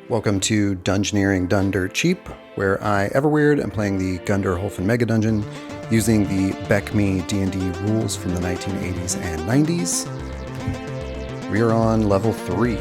Welcome to Dungeoneering Done Dirt Cheap, where I, Everweird, am playing the Gunderholfen Mega Dungeon using the BECME D&D rules from the 1980s and 90s. We are on level 3.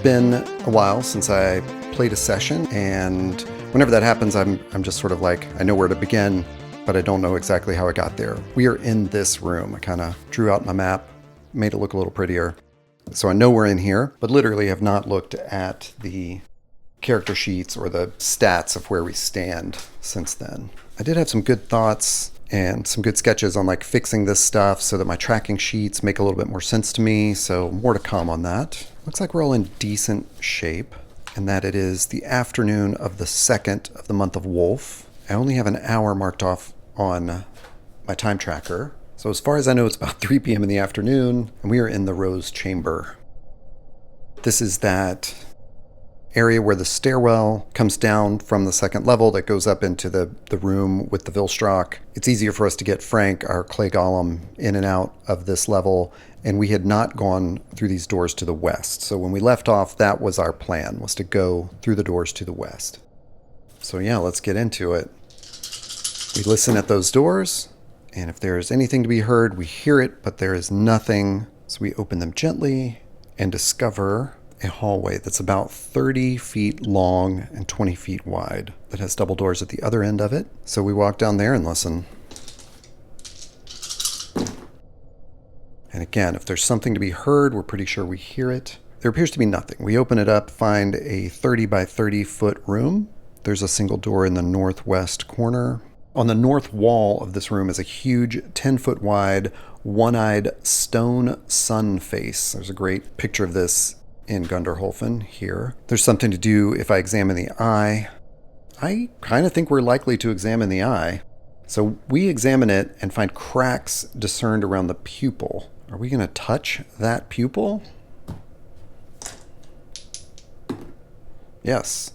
Been a while since I played a session, and whenever that happens, I'm just sort of like, I know where to begin, but I don't know exactly how I got there. We are in this room. I kind of drew out my map, made it look a little prettier. So I know we're in here, but literally have not looked at the character sheets or the stats of where we stand since then. I did have some good thoughts and some good sketches on like fixing this stuff so that my tracking sheets make a little bit more sense to me, so more to come on that. Looks like we're all in decent shape, and that it is the afternoon of the 2nd of the month of Wolf. I only have an hour marked off on my time tracker, so as far as I know it's about 3 p.m. in the afternoon, and we are in the Rose Chamber. This is that area where the stairwell comes down from the 2nd level that goes up into the room with the Vilstrock. It's easier for us to get Frank, our clay golem, in and out of this level, and we had not gone through these doors to the west. So when we left off, that was our plan, was to go through the doors to the west. So yeah, let's get into it. We listen at those doors, and if there is anything to be heard, we hear it, but there is nothing. So we open them gently and discover a hallway that's about 30 feet long and 20 feet wide that has double doors at the other end of it. So we walk down there and listen. And again, if there's something to be heard, we're pretty sure we hear it. There appears to be nothing. We open it up, find a 30 by 30 foot room. There's a single door in the northwest corner. On the north wall of this room is a huge 10-foot wide, one-eyed stone sun face. There's a great picture of this in Gunderholfen here. There's something to do if I examine the eye. I kind of think we're likely to examine the eye. So we examine it and find cracks discerned around the pupil. Are we going to touch that pupil? Yes.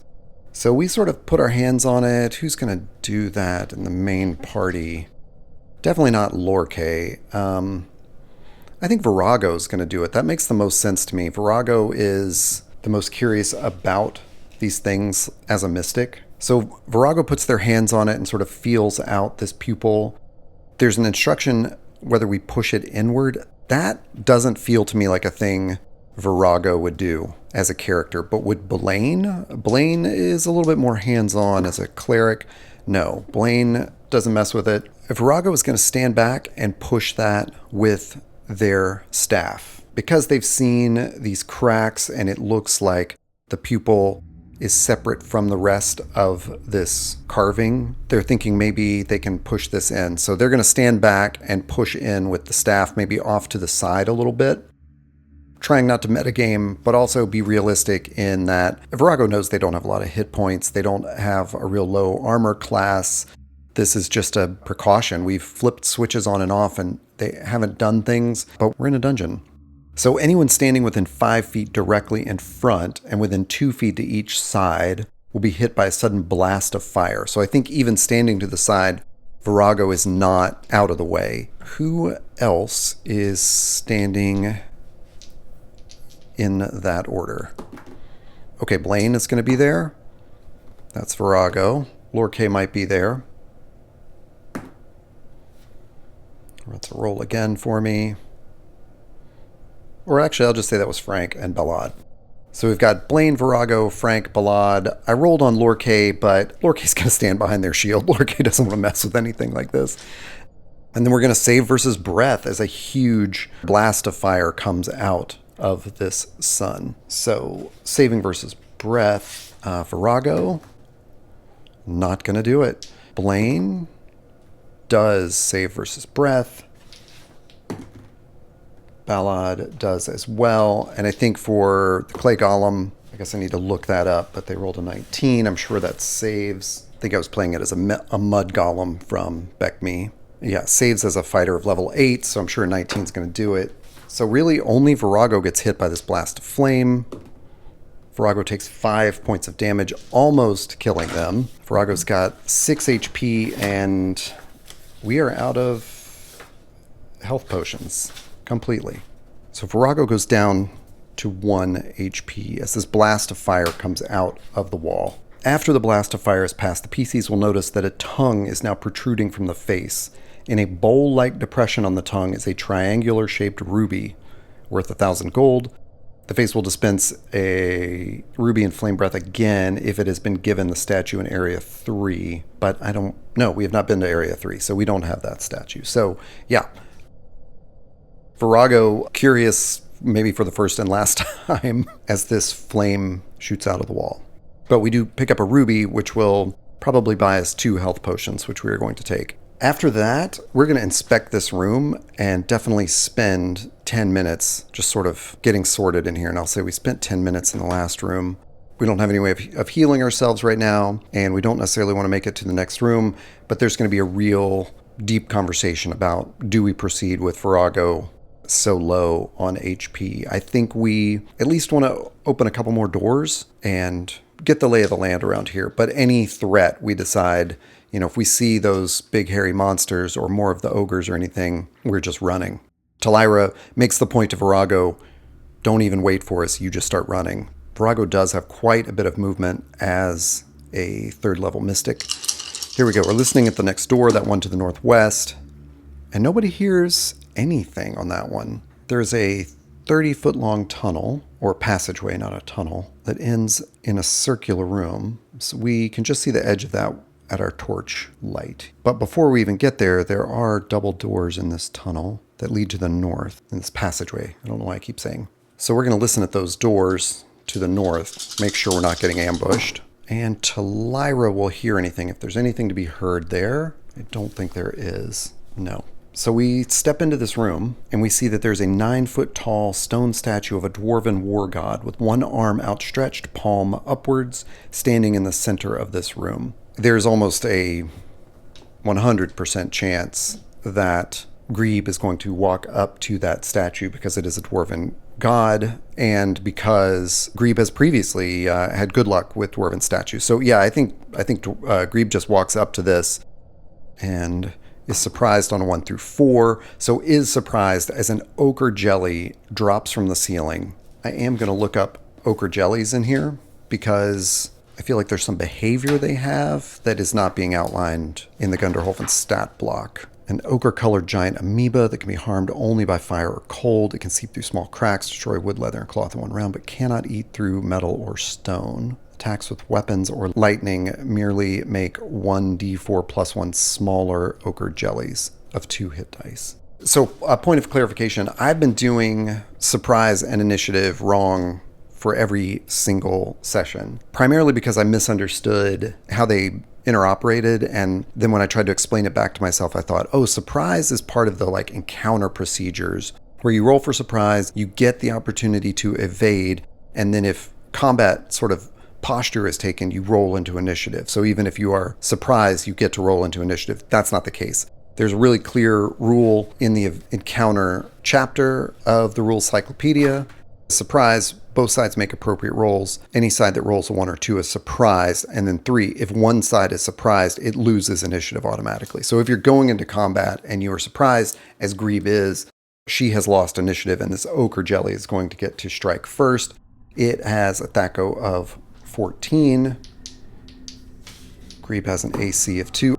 So we sort of put our hands on it. Who's going to do that in the main party? Definitely not Lorke. I think Virago's going to do it. That makes the most sense to me. Virago is the most curious about these things as a mystic. So Virago puts their hands on it and sort of feels out this pupil. There's an instruction whether we push it inward. That doesn't feel to me like a thing Virago would do as a character. But would Blaine? Blaine is a little bit more hands-on as a cleric. No, Blaine doesn't mess with it. If Virago is going to stand back and push that with their staff, because they've seen these cracks and it looks like the pupil is separate from the rest of this carving, they're thinking maybe they can push this in. So they're going to stand back and push in with the staff, maybe off to the side a little bit, trying not to metagame, but also be realistic in that Virago knows they don't have a lot of hit points. They don't have a real low armor class. This is just a precaution. We've flipped switches on and off and they haven't done things, but we're in a dungeon. So anyone standing within 5 feet directly in front and within 2 feet to each side will be hit by a sudden blast of fire. So I think even standing to the side, Virago is not out of the way. Who else is standing in that order? Okay, Blaine is going to be there. That's Virago. Lorque might be there. Let's roll again for me. Or actually, I'll just say that was Frank and Ballad. So we've got Blaine, Virago, Frank, Ballad. I rolled on Lorque, but Lorque's going to stand behind their shield. Lorque doesn't want to mess with anything like this. And then we're going to save versus breath as a huge blast of fire comes out of this sun. So saving versus breath, Virago, not going to do it. Blaine does save versus breath. Ballad does as well. And I think for the clay golem, I guess I need to look that up, but they rolled a 19. I'm sure that saves. I think I was playing it as a mud golem from BECME Yeah, saves as a fighter of level 8, so I'm sure 19 is going to do it. So really, only Virago gets hit by this blast of flame. Virago takes 5 points of damage, almost killing them. Virago's got 6 HP, and we are out of health potions completely. So Virago goes down to 1 HP as this blast of fire comes out of the wall. After the blast of fire is past, the PCs will notice that a tongue is now protruding from the face. In a bowl-like depression on the tongue is a triangular-shaped ruby worth 1,000 gold. The face will dispense a ruby and flame breath again if it has been given the statue in Area 3. But we have not been to Area 3, so we don't have that statue. So, yeah. Virago, curious maybe for the first and last time as this flame shoots out of the wall. But we do pick up a ruby, which will probably buy us 2 health potions, which we are going to take. After that, we're going to inspect this room and definitely spend 10 minutes just sort of getting sorted in here. And I'll say we spent 10 minutes in the last room. We don't have any way of healing ourselves right now, and we don't necessarily want to make it to the next room, but there's going to be a real deep conversation about, do we proceed with Virago so low on HP? I think we at least want to open a couple more doors and get the lay of the land around here. But any threat, we decide, if we see those big hairy monsters or more of the ogres or anything, we're just running. Talira makes the point to Virago, don't even wait for us, you just start running. Virago does have quite a bit of movement as a 3rd level mystic. Here we go, we're listening at the next door, that one to the northwest, and nobody hears anything on that one. There's a 30-foot long tunnel, or passageway, not a tunnel, that ends in a circular room. So we can just see the edge of that at our torch light. But before we even get there, there are double doors in this tunnel that lead to the north, in this passageway. I don't know why I keep saying. So we're going to listen at those doors to the north, make sure we're not getting ambushed. And Talira will hear anything. If there's anything to be heard there, I don't think there is. No. So we step into this room, and we see that there's a 9-foot tall stone statue of a dwarven war god with one arm outstretched, palm upwards, standing in the center of this room. There's almost a 100% chance that Grebe is going to walk up to that statue because it is a dwarven god, and because Grebe has previously had good luck with dwarven statues. So yeah, I think Grebe just walks up to this and is surprised on 1 through 4. So is surprised as an ochre jelly drops from the ceiling. I am going to look up ochre jellies in here because I feel like there's some behavior they have that is not being outlined in the Gunderholfen stat block. An ochre-colored giant amoeba that can be harmed only by fire or cold. It can seep through small cracks, destroy wood, leather, and cloth in one round, but cannot eat through metal or stone. Attacks with weapons or lightning merely make 1d4 plus 1 smaller ochre jellies of 2 hit dice. So a point of clarification, I've been doing surprise and initiative wrong for every single session, primarily because I misunderstood how they interoperated, and then when I tried to explain it back to myself, I thought, surprise is part of the encounter procedures where you roll for surprise, you get the opportunity to evade, and then if combat sort of posture is taken, you roll into initiative. So even if you are surprised, you get to roll into initiative. That's not the case. There's a really clear rule in the encounter chapter of the rules cyclopedia. Surprise, both sides make appropriate rolls. Any side that rolls a 1 or 2 is surprised. And then 3, if one side is surprised, it loses initiative automatically. So if you're going into combat and you are surprised, as Grebe is, she has lost initiative, and this ochre jelly is going to get to strike first. It has a THAC0 of 14. Grebe has an AC of 2.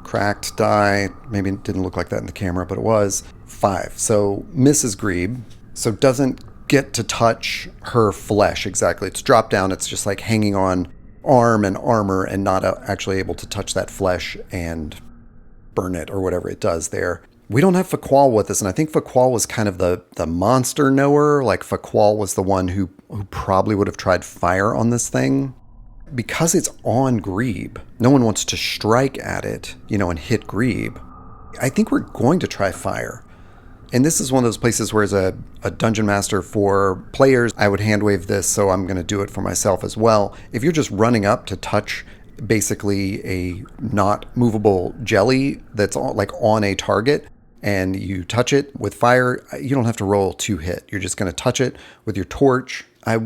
Cracked die. Maybe it didn't look like that in the camera, but it was 5. So misses Grebe. So doesn't get to touch her flesh exactly. It's dropped down. It's just like hanging on arm and armor and not actually able to touch that flesh and burn it or whatever it does there. We don't have Faqual with us, and I think Faqual was kind of the monster knower. Faqual was the one who probably would have tried fire on this thing. Because it's on Grebe, no one wants to strike at it, and hit Grebe. I think we're going to try fire. And this is one of those places where as a dungeon master for players, I would hand wave this, so I'm going to do it for myself as well. If you're just running up to touch basically a not movable jelly that's on a target, and you touch it with fire. You don't have to roll to hit. You're just going to touch it with your torch. I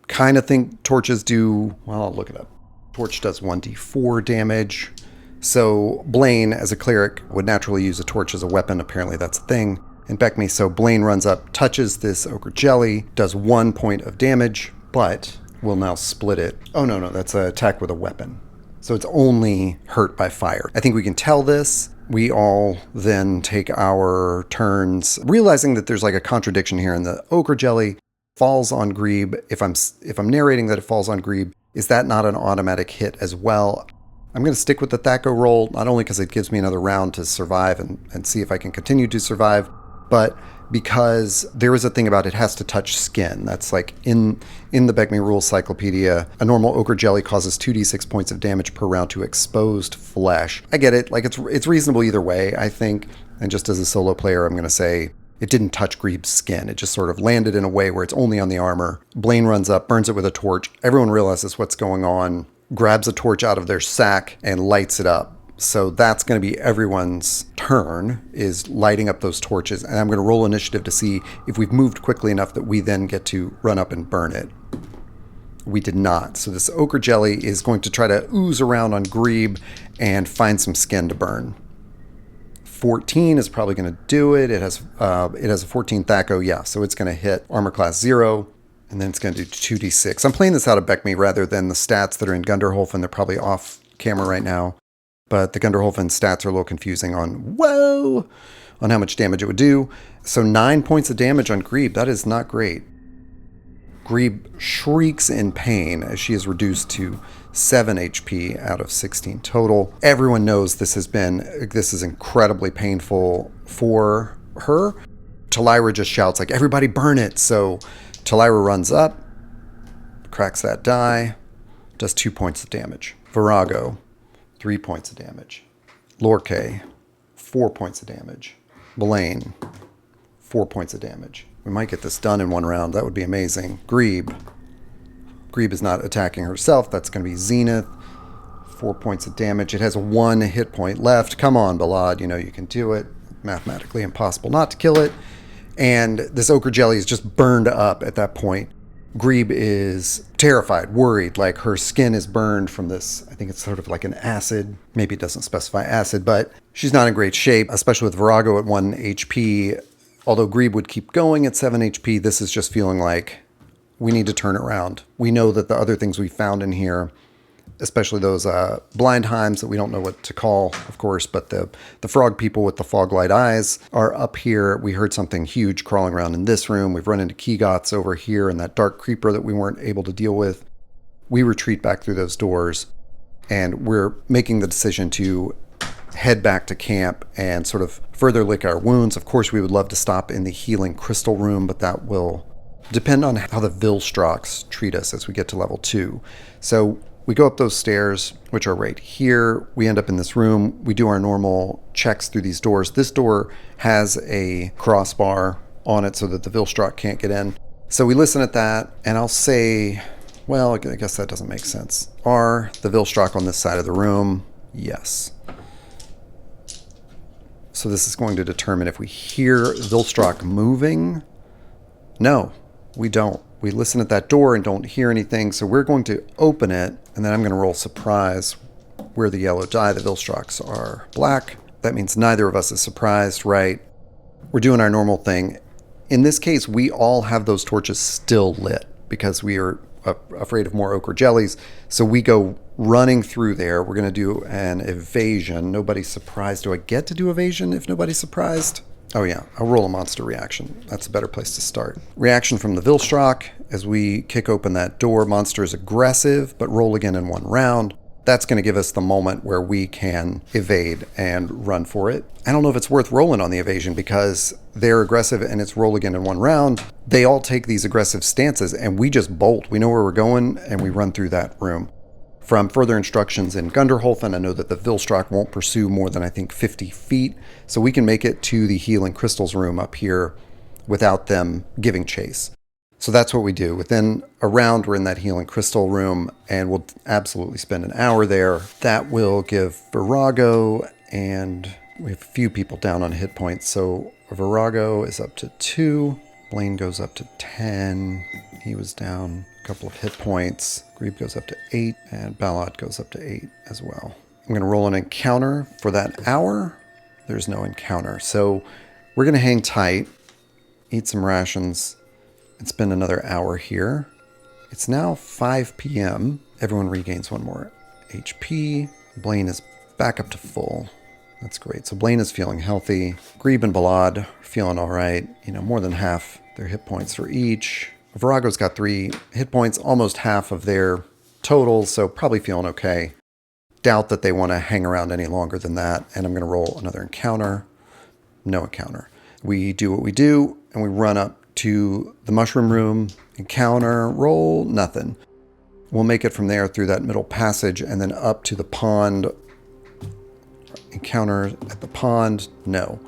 kind of think torches do, well, I'll look it up. Torch does 1d4 damage. So Blaine, as a cleric, would naturally use a torch as a weapon. Apparently that's a thing. Infect me. So Blaine runs up, touches this ochre jelly, does 1 point of damage, but will now split it. Oh, no, that's an attack with a weapon. So it's only hurt by fire. I think we can tell this. We all then take our turns, realizing that there's like a contradiction here in the ochre jelly falls on Grebe. If I'm narrating that it falls on Grebe, is that not an automatic hit as well? I'm going to stick with the Thaco roll, not only because it gives me another round to survive and see if I can continue to survive, but because there is a thing about it has to touch skin. That's like in the Beckme Rules Cyclopedia, a normal ochre jelly causes 2d6 points of damage per round to exposed flesh. I get it. Like it's reasonable either way, I think. And just as a solo player, I'm going to say it didn't touch Grebe's skin. It just sort of landed in a way where it's only on the armor. Blaine runs up, burns it with a torch. Everyone realizes what's going on, grabs a torch out of their sack and lights it up. So that's going to be everyone's turn, is lighting up those torches. And I'm going to roll initiative to see if we've moved quickly enough that we then get to run up and burn it. We did not. So this ochre jelly is going to try to ooze around on Grebe and find some skin to burn. 14 is probably going to do it. It has a 14 Thaco, yeah. So it's going to hit armor class 0. And then it's going to do 2d6. I'm playing this out of Beckme rather than the stats that are in Gunderholfen. They're probably off camera right now. But the Gunderholfen stats are a little confusing on how much damage it would do. So 9 points of damage on Grebe. That is not great. Grebe shrieks in pain as she is reduced to 7 HP out of 16 total. Everyone knows this is incredibly painful for her. Talira just shouts like, everybody burn it. So Talira runs up, cracks that die, does 2 points of damage. Virago, 3 points of damage. Lorkay, 4 points of damage. Blaine, 4 points of damage. We might get this done in one round. That would be amazing. Grebe is not attacking herself. That's going to be Zenith. 4 points of damage. It has 1 hit point left. Come on, Balad. You know you can do it. Mathematically impossible not to kill it. And this ochre jelly is just burned up at that point. Grebe is terrified, worried, like her skin is burned from this. I think it's sort of like an acid. Maybe it doesn't specify acid, but she's not in great shape, especially with Virago at 1 HP. Although Grebe would keep going at 7 HP, this is just feeling like we need to turn it around. We know that the other things we found in here, especially those blindheims that we don't know what to call, of course, but the frog people with the fog light eyes are up here. We heard something huge crawling around in this room. We've run into Kegoths over here and that dark creeper that we weren't able to deal with. We retreat back through those doors, and we're making the decision to head back to camp and sort of further lick our wounds. Of course, we would love to stop in the healing crystal room, but that will depend on how the Vilstroks treat us as we get to level 2. So we go up those stairs, which are right here. We end up in this room. We do our normal checks through these doors. This door has a crossbar on it so that the Vilstrok can't get in. So we listen at that, and I'll say, well, I guess that doesn't make sense. Are the Vilstrok on this side of the room? Yes. So this is going to determine if we hear Vilstrok moving. No, we don't. We listen at that door and don't hear anything, so we're going to open it, and then I'm going to roll surprise. Where the yellow die, the Vilstroks are black. That means neither of us is surprised, right? We're doing our normal thing. In this case, we all have those torches still lit because we are afraid of more ochre jellies, so we go running through there. We're going to do an evasion. Nobody's surprised. Do I get to do evasion if nobody's surprised? Oh yeah, I'll roll a monster reaction. That's a better place to start. Reaction from the Vilstrok. As we kick open that door, monster is aggressive, but roll again in one round. That's going to give us the moment where we can evade and run for it. I don't know if it's worth rolling on the evasion because they're aggressive and it's roll again in one round. They all take these aggressive stances and we just bolt. We know where we're going and we run through that room. From further instructions in Gunderholfen, I know that the Vilstrok won't pursue more than, I think, 50 feet. So we can make it to the healing crystals room up here without them giving chase. So that's what we do. Within a round, we're in that healing crystal room, and we'll absolutely spend an hour there. That will give Virago, and we have a few people down on hit points. So Virago is up to 2. Blaine goes up to 10. He was down a couple of hit points. Grieb goes up to 8, and Ballot goes up to 8 as well. I'm going to roll an encounter for that hour. There's no encounter. So we're going to hang tight, eat some rations, and spend another hour here. It's now 5 p.m. Everyone regains 1 more HP. Blaine is back up to full. That's great. So Blaine is feeling healthy. Grieb and Balad are feeling all right. More than half their hit points for each. Virago's got 3 hit points, almost half of their total, so probably feeling okay. Doubt that they want to hang around any longer than that, and I'm going to roll another encounter. No encounter. We do what we do, and we run up to the mushroom room. Encounter, roll, nothing. We'll make it from there through that middle passage and then up to the pond. Encounter at the pond, no.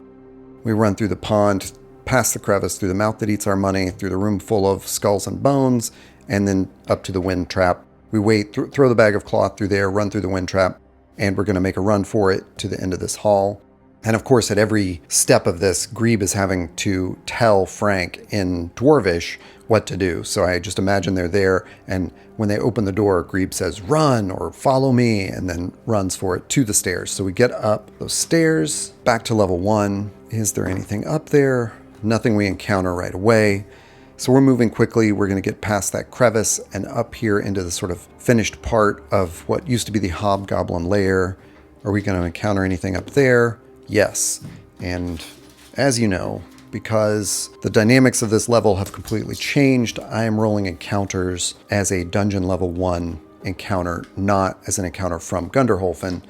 We run through the pond, past the crevice, through the mouth that eats our money, through the room full of skulls and bones, and then up to the wind trap. We wait, throw the bag of cloth through there, run through the wind trap, and we're going to make a run for it to the end of this hall. And of course, at every step of this, Grieb is having to tell Frank in Dwarvish what to do. So I just imagine they're there, and when they open the door, Grieb says, run, or follow me, and then runs for it to the stairs. So we get up those stairs, back to level 1. Is there anything up there? Nothing we encounter right away. So we're moving quickly. We're going to get past that crevice and up here into the sort of finished part of what used to be the hobgoblin lair. Are we going to encounter anything up there? Yes. And as you know, because the dynamics of this level have completely changed, I am rolling encounters as a dungeon level 1 encounter, not as an encounter from Gunderholfen,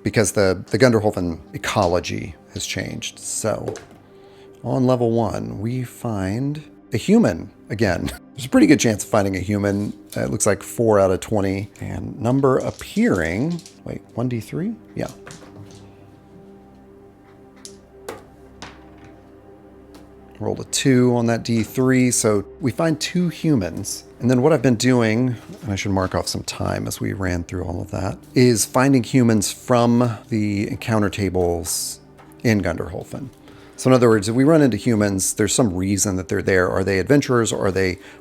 because the Gunderholfen ecology has changed. So on level 1, we find a human again. There's a pretty good chance of finding a human. It looks like 4 out of 20. And number appearing, wait, 1d3? Yeah. Rolled a 2 on that d3, so we find 2 humans. And then what I've been doing, and I should mark off some time as we ran through all of that, is finding humans from the encounter tables in Gunderholfen. So in other words, if we run into humans, there's some reason that they're there. Are they adventurers, or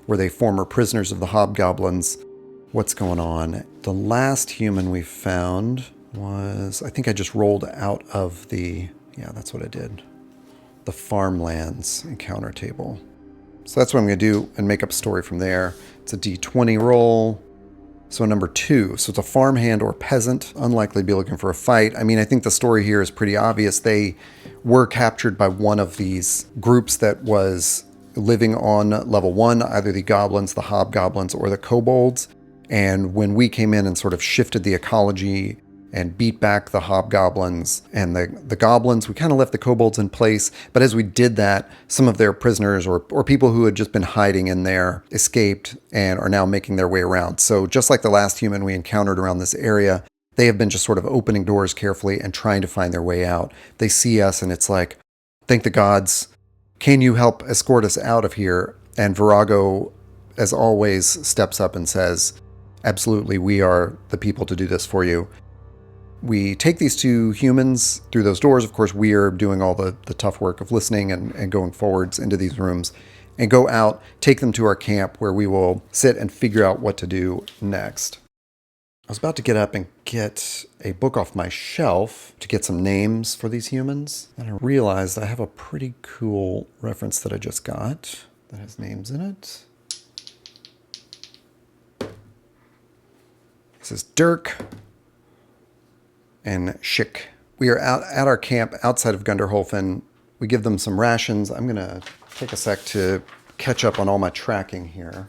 were they former prisoners of the hobgoblins? What's going on? The last human we found was, I think I just rolled out of the, yeah, that's what I did. The farmlands encounter table. So that's what I'm going to do and make up a story from there. It's a d20 roll. So number 2. So it's a farmhand or peasant. Unlikely to be looking for a fight. I mean, I think the story here is pretty obvious. They were captured by one of these groups that was living on level 1, either the goblins, the hobgoblins, or the kobolds. And when we came in and sort of shifted the ecology and beat back the hobgoblins and the goblins, we kind of left the kobolds in place. But as we did that, some of their prisoners or people who had just been hiding in there escaped and are now making their way around. So just like the last human we encountered around this area, they have been just sort of opening doors carefully and trying to find their way out. They see us and it's like, thank the gods, can you help escort us out of here? And Virago, as always, steps up and says, absolutely, we are the people to do this for you. We take these 2 humans through those doors. Of course, we are doing all the tough work of listening and going forwards into these rooms, and go out, take them to our camp where we will sit and figure out what to do next. I was about to get up and get a book off my shelf to get some names for these humans, and I realized I have a pretty cool reference that I just got that has names in it. This is Dirk and Schick. We are out at our camp outside of Gunderholfen. We give them some rations. I'm going to take a sec to catch up on all my tracking here.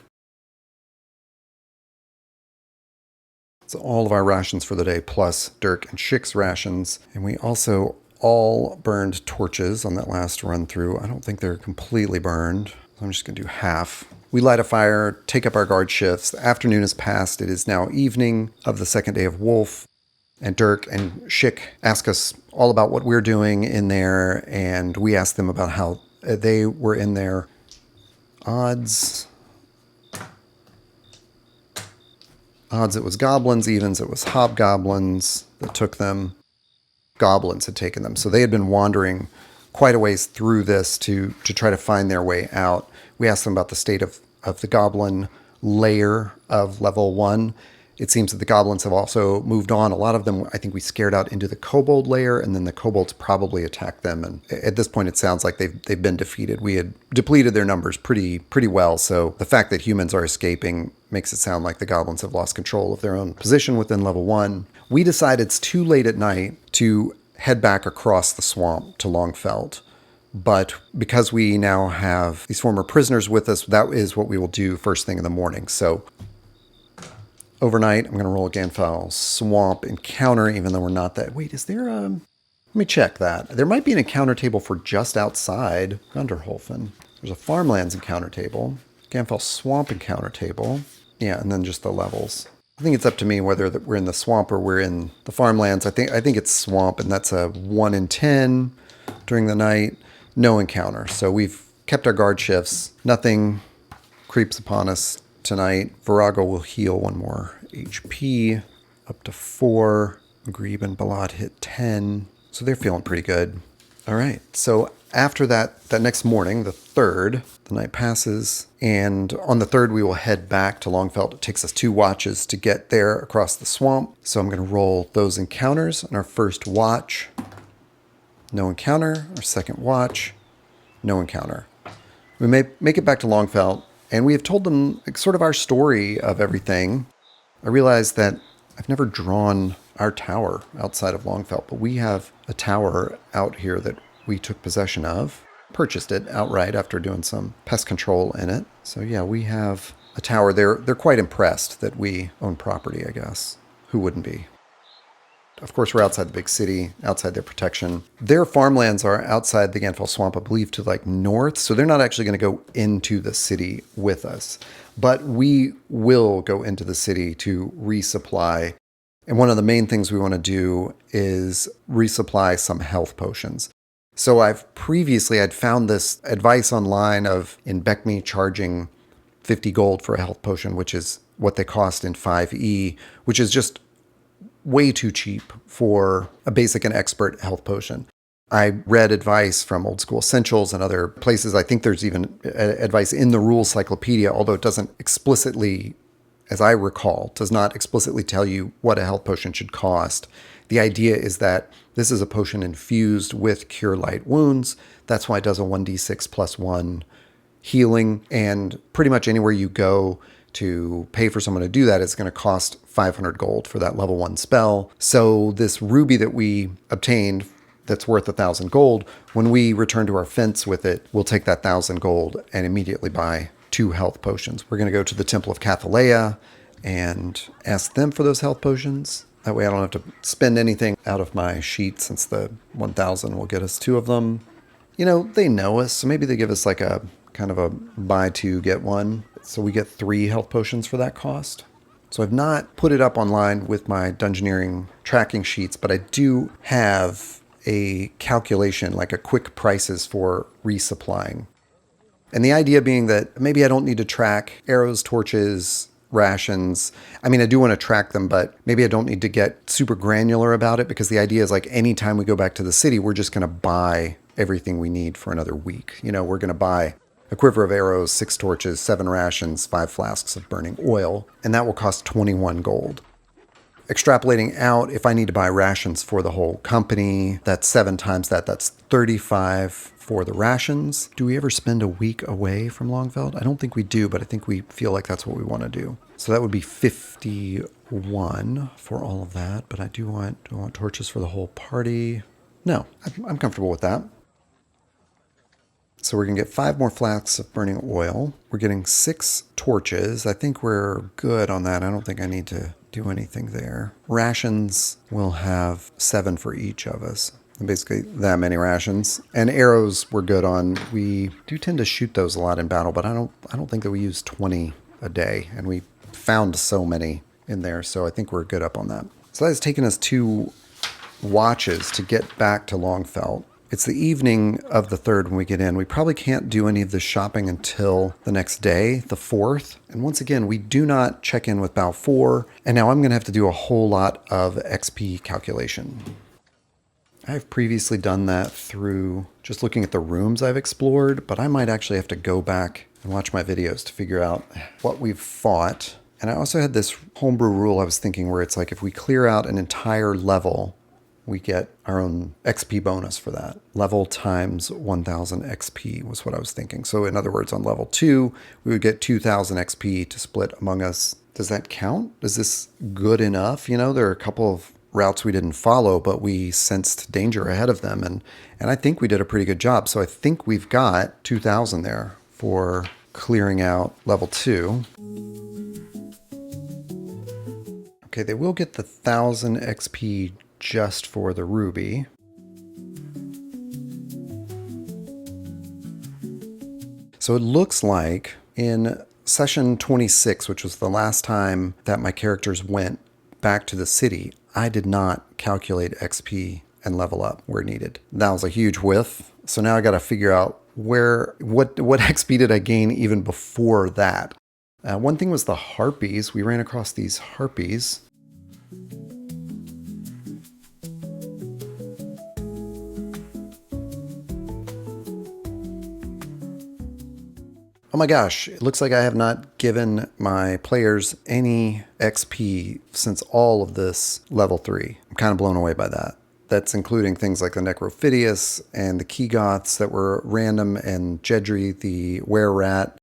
So all of our rations for the day, plus Dirk and Schick's rations. And we also all burned torches on that last run through. I don't think they're completely burned. So I'm just going to do half. We light a fire, take up our guard shifts. The afternoon has passed. It is now evening of the second day of Wolf. And Dirk and Schick ask us all about what we're doing in there, and we ask them about how they were in there. Odds, Odds it was goblins, evens it was hobgoblins that took them. Goblins had taken them. So they had been wandering quite a ways through this to try to find their way out. We asked them about the state of the goblin lair of level 1. It seems that the goblins have also moved on. A lot of them, I think we scared out into the kobold lair, and then the kobolds probably attacked them. And at this point, it sounds like they've been defeated. We had depleted their numbers pretty well. So the fact that humans are escaping makes it sound like the goblins have lost control of their own position within level 1. We decide it's too late at night to head back across the swamp to Longfelt. But because we now have these former prisoners with us, that is what we will do first thing in the morning. So overnight, I'm going to roll a Gunderholfen swamp encounter, even though we're not that. Wait, is there a... Let me check that. There might be an encounter table for just outside Gunderholfen. There's a farmlands encounter table, Gunderholfen swamp encounter table. Yeah, and then just the levels. I think it's up to me whether we're in the swamp or we're in the farmlands. I think it's swamp, and that's a 1 in 10 during the night. No encounter. So we've kept our guard shifts. Nothing creeps upon us tonight. Virago will heal 1 more HP, up to 4. Grebe and Balad hit 10. So they're feeling pretty good. All right. So after that next morning, the 3rd, the night passes. And on the 3rd, we will head back to Longfelt. It takes us 2 watches to get there across the swamp. So I'm going to roll those encounters on our first watch. No encounter. Our second watch. No encounter. We may make it back to Longfelt. And we have told them sort of our story of everything. I realized that I've never drawn our tower outside of Longfelt, but we have a tower out here that we took possession of. Purchased it outright after doing some pest control in it. So yeah, we have a tower. They're quite impressed that we own property, I guess. Who wouldn't be? Of course, we're outside the big city, outside their protection. Their farmlands are outside the Gunderholfen swamp, I believe, to like north. So they're not actually going to go into the city with us. But we will go into the city to resupply. And one of the main things we want to do is resupply some health potions. So I'd found this advice online of in Beckme charging 50 gold for a health potion, which is what they cost in 5e, which is just way too cheap for a basic and expert health potion. I read advice from Old School Essentials and other places. I think there's even advice in the Rules Cyclopedia, although it doesn't explicitly, as I recall, does not explicitly tell you what a health potion should cost. The idea is that this is a potion infused with Cure Light Wounds. That's why it does a 1d6 plus 1 healing. And pretty much anywhere you go to pay for someone to do that, it's going to cost 500 gold for that level 1 spell. So this ruby that we obtained that's worth 1,000 gold, when we return to our fence with it, we'll take that 1,000 gold and immediately buy 2 health potions. We're going to go to the Temple of Cathalea and ask them for those health potions. That way I don't have to spend anything out of my sheet, since the 1,000 will get us 2 of them. You know, they know us, so maybe they give us like a kind of a buy 2, get 1. So we get 3 health potions for that cost. So I've not put it up online with my Dungeoneering tracking sheets, but I do have a calculation, like a quick prices for resupplying. And the idea being that maybe I don't need to track arrows, torches, rations. I mean, I do want to track them, but maybe I don't need to get super granular about it, because the idea is like anytime we go back to the city, we're just going to buy everything we need for another week. You know, we're going to buy a quiver of arrows, 6 torches, 7 rations, 5 flasks of burning oil, and that will cost 21 gold. Extrapolating out, if I need to buy rations for the whole company, that's 7 times that. That's 35 for the rations. Do we ever spend a week away from Longfelt? I don't think we do, but I think we feel like that's what we want to do. So that would be 51 for all of that, but do I want torches for the whole party? No, I'm comfortable with that. So we're going to get 5 more flasks of burning oil. We're getting 6 torches. I think we're good on that. I don't think I need to do anything there. Rations will have 7 for each of us. Basically that many rations. And arrows we're good on. We do tend to shoot those a lot in battle, but I don't think that we use 20 a day. And we found so many in there, so I think we're good up on that. So that has taken us 2 watches to get back to Longfelt. It's the evening of the 3rd when we get in. We probably can't do any of the shopping until the next day, the 4th. And once again, we do not check in with Balfour. And now I'm going to have to do a whole lot of XP calculation. I've previously done that through just looking at the rooms I've explored, but I might actually have to go back and watch my videos to figure out what we've fought. And I also had this homebrew rule I was thinking where it's like if we clear out an entire level, we get our own XP bonus for that. Level times 1000 XP was what I was thinking. So in other words, on level 2, we would get 2000 XP to split among us. Does that count? Is this good enough? You know, there are a couple of routes we didn't follow, but we sensed danger ahead of them. And I think we did a pretty good job. So I think we've got 2000 there for clearing out level 2. Okay, they will get the 1000 XP just for the ruby. So it looks like in session 26, which was the last time that my characters went back to the city, I did not calculate XP and level up where needed. That was a huge whiff. So now I got to figure out what XP did I gain even before that. One thing was the harpies. We ran across these harpies. Oh my gosh, it looks like I have not given my players any XP since all of this level 3. I'm kind of blown away by that. That's including things like the Necrophidius and the Key Goths that were random, and Jedri, the were-rat.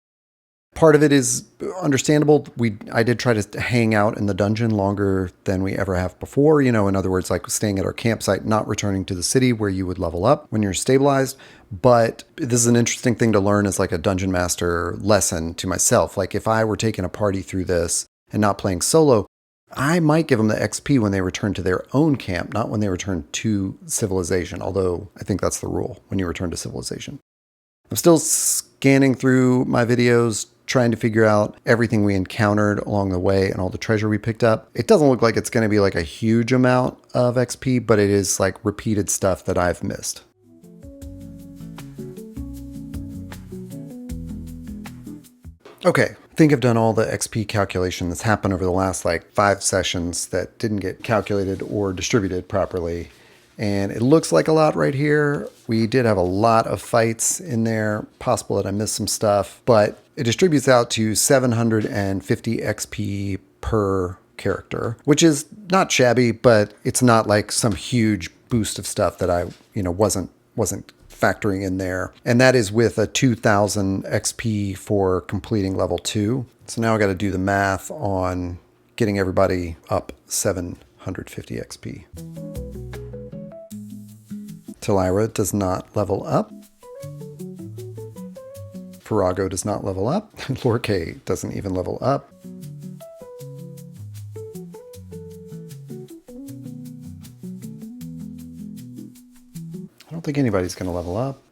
Part of it is understandable. I did try to hang out in the dungeon longer than we ever have before. You know, in other words, like staying at our campsite, not returning to the city where you would level up when you're stabilized. But this is an interesting thing to learn as like a dungeon master lesson to myself. Like if I were taking a party through this and not playing solo, I might give them the XP when they return to their own camp, not when they return to civilization. Although I think that's the rule when you return to civilization. I'm still scanning through my videos, trying to figure out everything we encountered along the way and all the treasure we picked up. It doesn't look like it's going to be like a huge amount of XP, but it is like repeated stuff that I've missed. Okay, I think I've done all the XP calculation that's happened over the last like 5 sessions that didn't get calculated or distributed properly. And it looks like a lot right here. We did have a lot of fights in there. Possible that I missed some stuff, but it distributes out to 750 XP per character, which is not shabby, but it's not like some huge boost of stuff that I, wasn't factoring in there. And that is with a 2000 XP for completing level 2. So now I got to do the math on getting everybody up 750 XP. Talira does not level up. Virago does not level up. Lorkay doesn't even level up. I don't think anybody's going to level up.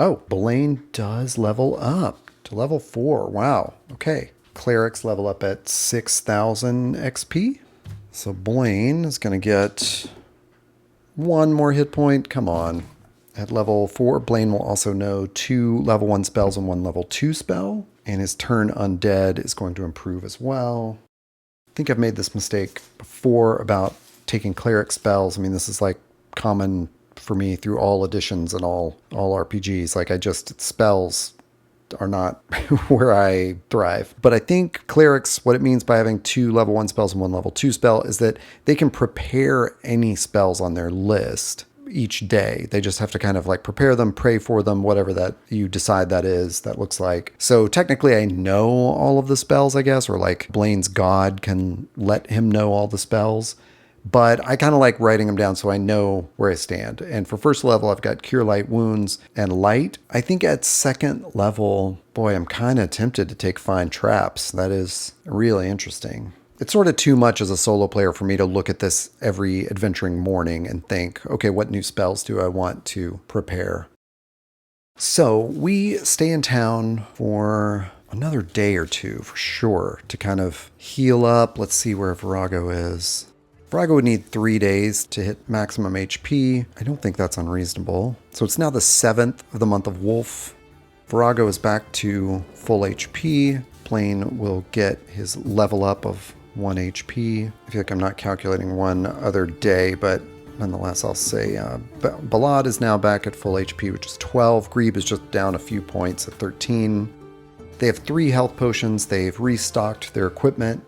Oh, Blaine does level up to level 4. Wow. Okay. Clerics level up at 6,000 XP. So Blaine is going to get 1 more hit point. Come on. At level 4, Blaine will also know 2 level 1 spells and 1 level 2 spell. And his turn undead is going to improve as well. I think I've made this mistake before about taking cleric spells. I mean, this is like common for me through all editions and all RPGs. Like spells are not where I thrive. But I think clerics, what it means by having 2 level 1 spells and 1 level 2 spell is that they can prepare any spells on their list each day. They just have to kind of like prepare them, pray for them, whatever that you decide that looks like. So technically I know all of the spells, I guess, or like Blaine's god can let him know all the spells. But I kind of like writing them down so I know where I stand. And for first level, I've got Cure Light Wounds and Light. I think at second level, boy, I'm kind of tempted to take Find Traps. That is really interesting. It's sort of too much as a solo player for me to look at this every adventuring morning and think, okay, what new spells do I want to prepare? So we stay in town for another day or two for sure to kind of heal up. Let's see where Virago is. Virago would need 3 days to hit maximum HP. I don't think that's unreasonable. So it's now the 7th of the month of Wolf. Virago is back to full HP. Blaine will get his level up of 1 HP. I feel like I'm not calculating one other day, but nonetheless, I'll say Balad is now back at full HP, which is 12. Grebe is just down a few points at 13. They have 3 health potions. They've restocked their equipment.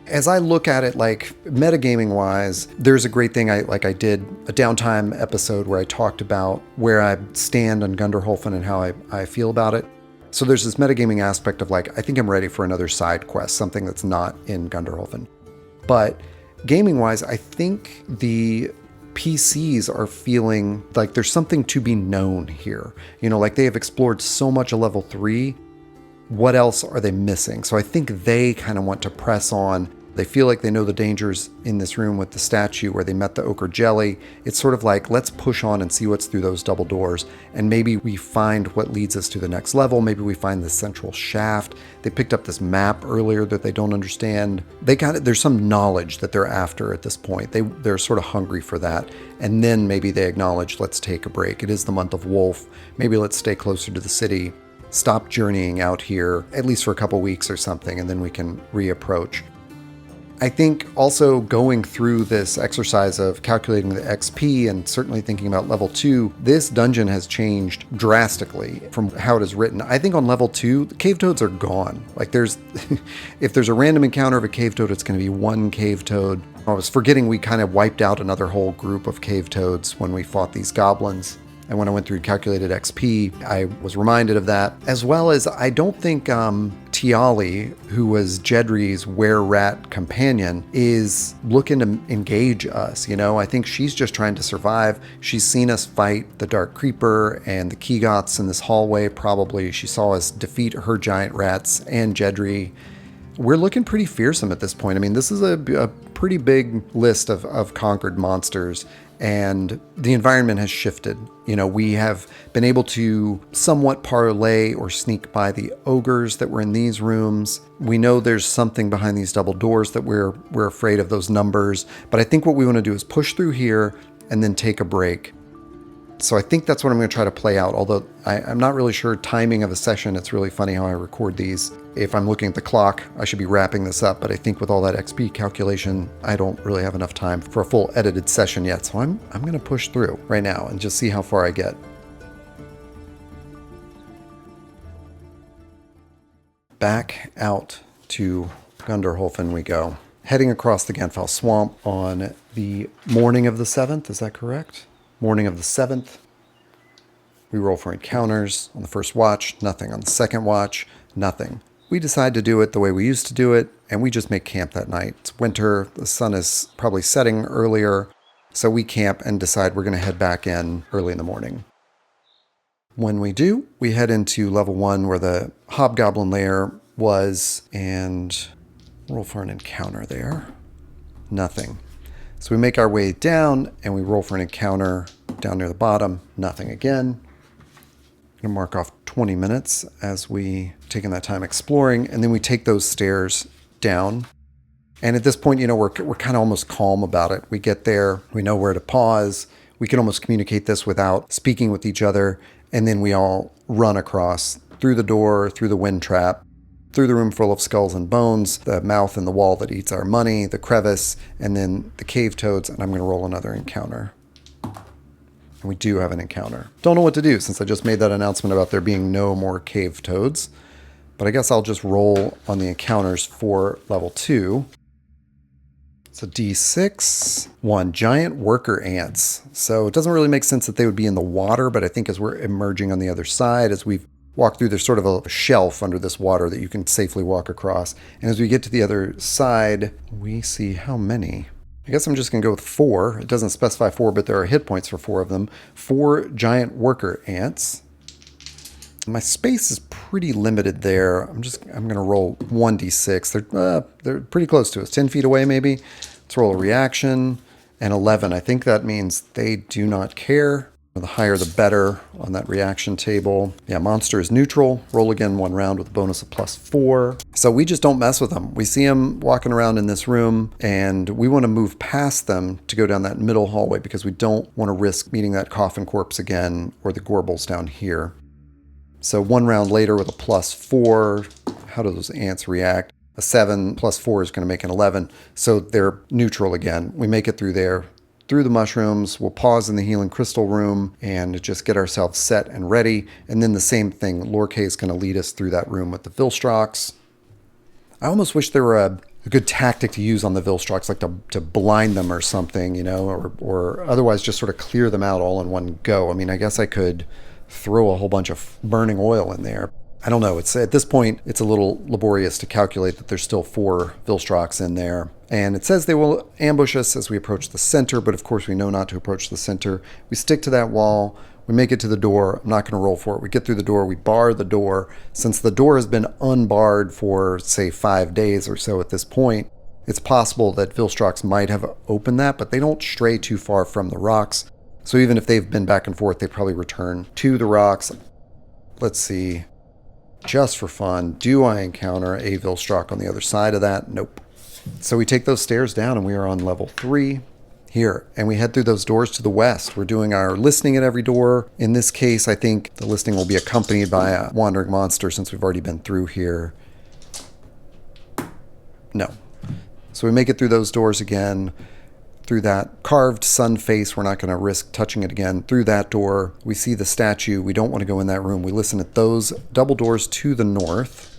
As I look at it, like metagaming wise, there's a great thing. I did a downtime episode where I talked about where I stand on Gunderholfen and how I feel about it. So there's this metagaming aspect of like, I think I'm ready for another side quest, something that's not in Gunderholfen. But gaming wise, I think the PCs are feeling like there's something to be known here. You know, like they have explored so much of level 3. What else are they missing? So I think they kind of want to press on. They feel like they know the dangers in this room with the statue where they met the ochre jelly. It's sort of like, let's push on and see what's through those double doors. And maybe we find what leads us to the next level. Maybe we find the central shaft. They picked up this map earlier that they don't understand. There's some knowledge that they're after at this point. They're sort of hungry for that. And then maybe they acknowledge, let's take a break. It is the month of Wolf. Maybe let's stay closer to the city. Stop journeying out here, at least for a couple weeks or something, and then we can reapproach. I think also going through this exercise of calculating the XP and certainly thinking about level 2, this dungeon has changed drastically from how it is written. I think on level 2, the cave toads are gone. Like if there's a random encounter of a cave toad, it's going to be 1 cave toad. I was forgetting we kind of wiped out another whole group of cave toads when we fought these goblins. And when I went through calculated XP, I was reminded of that. As well as I don't think Tiali, who was Jedri's were-rat companion, is looking to engage us. You know, I think she's just trying to survive. She's seen us fight the Dark Creeper and the Kegoths in this hallway. Probably she saw us defeat her giant rats and Jedri. We're looking pretty fearsome at this point. I mean, this is a pretty big list of conquered monsters. And the environment has shifted. You know, we have been able to somewhat parlay or sneak by the ogres that were in these rooms. We know there's something behind these double doors that we're afraid of those numbers. But I think what we want to do is push through here and then take a break. So I think that's what I'm going to try to play out. Although I'm not really sure timing of a session. It's really funny how I record these. If I'm looking at the clock, I should be wrapping this up. But I think with all that XP calculation, I don't really have enough time for a full edited session yet. So I'm going to push through right now and just see how far I get. Back out to Gunderholfen we go. Heading across the Ganfell Swamp on the morning of the 7th. Is that correct? Morning of the 7th. We roll for encounters. On the first watch, nothing. On the second watch, nothing. We decide to do it the way we used to do it, and we just make camp that night. It's winter. The sun is probably setting earlier, so we camp and decide we're going to head back in early in the morning. When we do, we head into level 1 where the hobgoblin lair was, and roll for an encounter there. Nothing. So we make our way down and we roll for an encounter down near the bottom. Nothing again. I'm going to mark off 20 minutes as we taking that time exploring, and then we take those stairs down. And at this point, you know, we're kind of almost calm about it. We get there, we know where to pause. We can almost communicate this without speaking with each other, and then we all run across through the door, through the wind trap, through the room full of skulls and bones, the mouth in the wall that eats our money, the crevice, and then the cave toads, and I'm going to roll another encounter. And we do have an encounter. Don't know what to do since I just made that announcement about there being no more cave toads, but I guess I'll just roll on the encounters for level 2. It's a D6, 1 giant worker ants. So it doesn't really make sense that they would be in the water, but I think as we're emerging on the other side, as we've walk through, there's sort of a shelf under this water that you can safely walk across. And as we get to the other side, we see how many. I guess I'm just going to go with 4. It doesn't specify 4, but there are hit points for 4 of them. 4 giant worker ants. My space is pretty limited there. I'm going to roll 1d6. They're pretty close to us. 10 feet away, maybe. Let's roll a reaction. And 11. I think that means they do not care. The higher the better on that reaction table. Yeah, monster is neutral. Roll again 1 round with a bonus of +4. So we just don't mess with them. We see them walking around in this room, and we want to move past them to go down that middle hallway because we don't want to risk meeting that coffin corpse again or the Gorbles down here. So 1 round later with a +4, how do those ants react? A 7 + 4 is going to make an 11. So they're neutral again. We make it through there. Through the mushrooms, we'll pause in the healing crystal room and just get ourselves set and ready. And then the same thing, Lorkay is going to lead us through that room with the Vilstrox. I almost wish there were a good tactic to use on the Vilstrox, like to blind them or something, or otherwise just sort of clear them out all in one go. I mean, I guess I could throw a whole bunch of burning oil in there. I don't know. It's at this point, it's a little laborious to calculate that there's still 4 Vilstrox in there. And it says they will ambush us as we approach the center, but of course we know not to approach the center. We stick to that wall. We make it to the door. I'm not going to roll for it. We get through the door. We bar the door. Since the door has been unbarred for, say, 5 days or so at this point, it's possible that Vilstrox might have opened that, but they don't stray too far from the rocks. So even if they've been back and forth, they probably return to the rocks. Let's see. Just for fun, do I encounter a Vilstrox on the other side of that? Nope. So we take those stairs down and we are on level 3 here. And we head through those doors to the west. We're doing our listening at every door. In this case, I think the listening will be accompanied by a wandering monster since we've already been through here. No. So we make it through those doors again. Through that carved sun face, we're not going to risk touching it again. Through that door, we see the statue. We don't want to go in that room. We listen at those double doors to the north.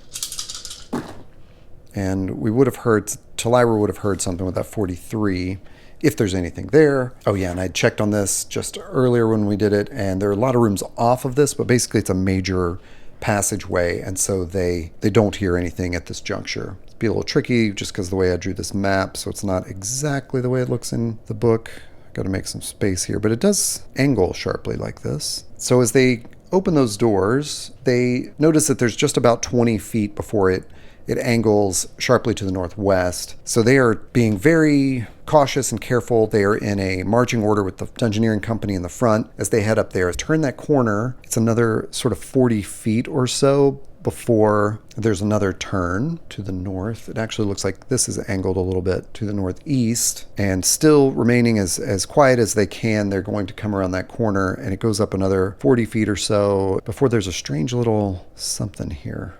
And we would have heard, Talira would have heard something with that 43, if there's anything there. Oh yeah, and I checked on this just earlier when we did it, and there are a lot of rooms off of this, but basically it's a major passageway, and so they don't hear anything at this juncture. It's be a little tricky just because of the way I drew this map, so it's not exactly the way it looks in the book. Got to make some space here, but it does angle sharply like this. So as they open those doors, they notice that there's just about 20 feet before it angles sharply to the northwest. So they are being very cautious and careful. They are in a marching order with the Dungeoneering Company in the front as they head up there. Turn that corner. It's another sort of 40 feet or so before there's another turn to the north. It actually looks like this is angled a little bit to the northeast, and still remaining as quiet as they can. They're going to come around that corner, and it goes up another 40 feet or so before there's a strange little something here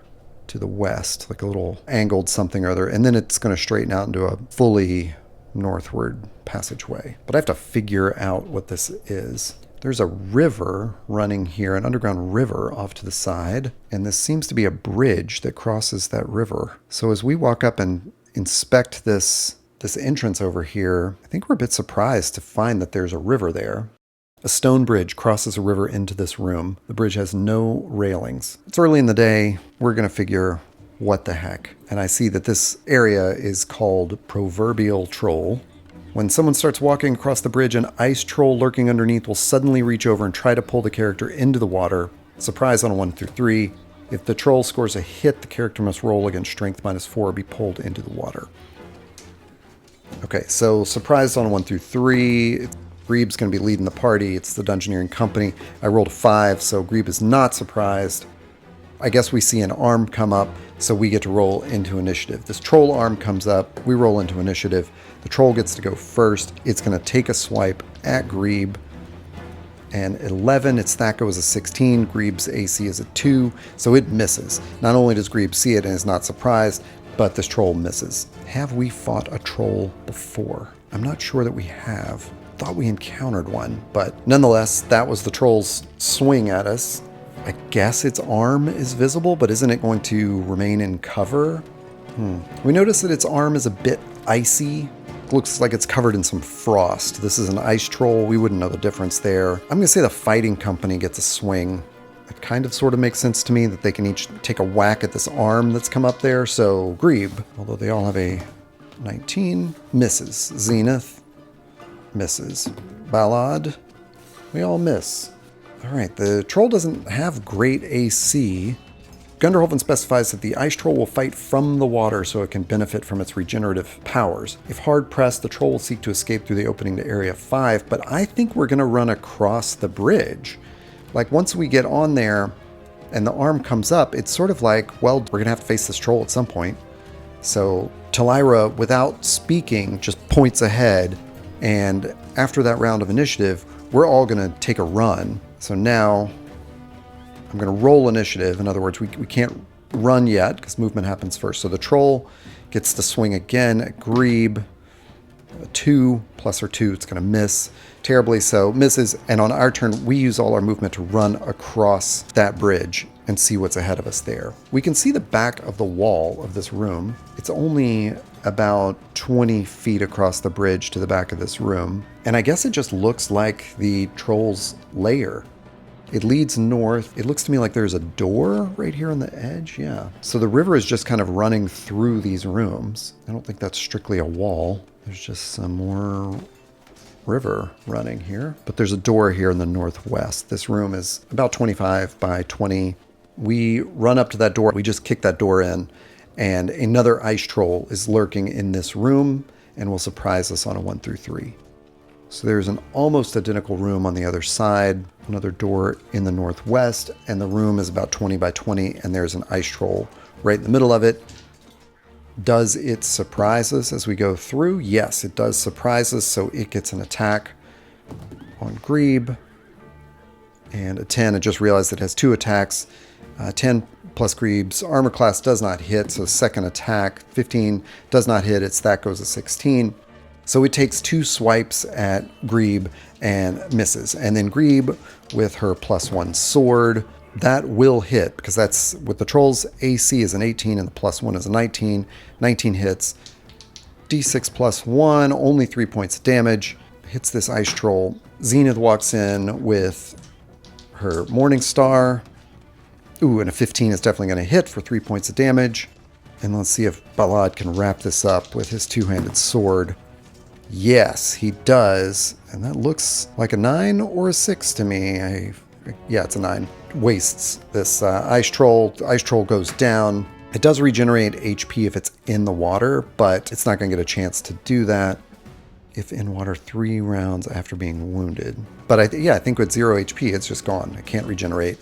to the west, like a little angled something or other, and then it's going to straighten out into a fully northward passageway. But I have to figure out what this is. There's a river running here, an underground river off to the side, and this seems to be a bridge that crosses that river. So as we walk up and inspect this entrance over here, I think we're a bit surprised to find that there's a river there. A stone bridge crosses a river into this room. The bridge has no railings. It's early in the day. We're going to figure what the heck. And I see that this area is called Proverbial Troll. When someone starts walking across the bridge, an ice troll lurking underneath will suddenly reach over and try to pull the character into the water. Surprise on a 1 through 3. If the troll scores a hit, the character must roll against strength -4 or be pulled into the water. Okay, so surprise on a 1 through 3. Greeb's going to be leading the party. It's the Dungeoneering Company. I rolled a 5, so Greeb is not surprised. I guess we see an arm come up, so we get to roll into initiative. This troll arm comes up. We roll into initiative. The troll gets to go first. It's going to take a swipe at Greeb. And 11, its THAC0 is a 16. Greeb's AC is a 2, so it misses. Not only does Greeb see it and is not surprised, but this troll misses. Have we fought a troll before? I'm not sure that we have. Thought we encountered one, but nonetheless, that was the troll's swing at us. I guess its arm is visible, but isn't it going to remain in cover? We notice that its arm is a bit icy. Looks like it's covered in some frost. This is an ice troll. We wouldn't know the difference there. I'm going to say the fighting company gets a swing. It kind of sort of makes sense to me that they can each take a whack at this arm that's come up there. So Greeb, although they all have a 19, misses. Zenith misses. Ballad, we all miss. All right, the troll doesn't have great AC. Gunderholfen specifies that the ice troll will fight from the water so it can benefit from its regenerative powers. If hard pressed, the troll will seek to escape through the opening to Area 5, but I think we're going to run across the bridge. Like, once we get on there and the arm comes up, it's sort of like, well, we're going to have to face this troll at some point. So Talira, without speaking, just points ahead, and after that round of initiative, we're all going to take a run. So now I'm going to roll initiative. In other words, we can't run yet because movement happens first. So the troll gets to swing again at Grebe. A 2 plus or 2, it's going to miss terribly, so misses. And on our turn, we use all our movement to run across that bridge and see what's ahead of us there. We can see the back of the wall of this room. It's only about 20 feet across the bridge to the back of this room. And I guess it just looks like the troll's lair. It leads north. It looks to me like there's a door right here on the edge. Yeah. So the river is just kind of running through these rooms. I don't think that's strictly a wall. There's just some more river running here. But there's a door here in the northwest. This room is about 25 by 20. We run up to that door. We just kick that door in. And another ice troll is lurking in this room and will surprise us on a 1 through 3. So there's an almost identical room on the other side, another door in the northwest, and the room is about 20 by 20, and there's an ice troll right in the middle of it. Does it surprise us as we go through? Yes, it does surprise us, so it gets an attack on Grebe. And a 10, I just realized it has 2 attacks. 10 plus Grebe's armor class does not hit, so second attack. 15 does not hit, that goes to 16. So it takes 2 swipes at Grebe and misses. And then Grebe, with her +1 sword, that will hit, because that's with the troll's AC is an 18 and the +1 is a 19. 19 hits. D6 +1, only 3 points of damage. Hits this ice troll. Zenith walks in with her Morning Star. Ooh, and a 15 is definitely going to hit for 3 points of damage. And let's see if Balad can wrap this up with his 2-handed sword. Yes, he does. And that looks like a 9 or a 6 to me. Yeah, it's a 9. Wastes this ice troll. The ice troll goes down. It does regenerate HP if it's in the water, but it's not going to get a chance to do that if in water 3 rounds after being wounded. But I think with 0 HP, it's just gone. It can't regenerate.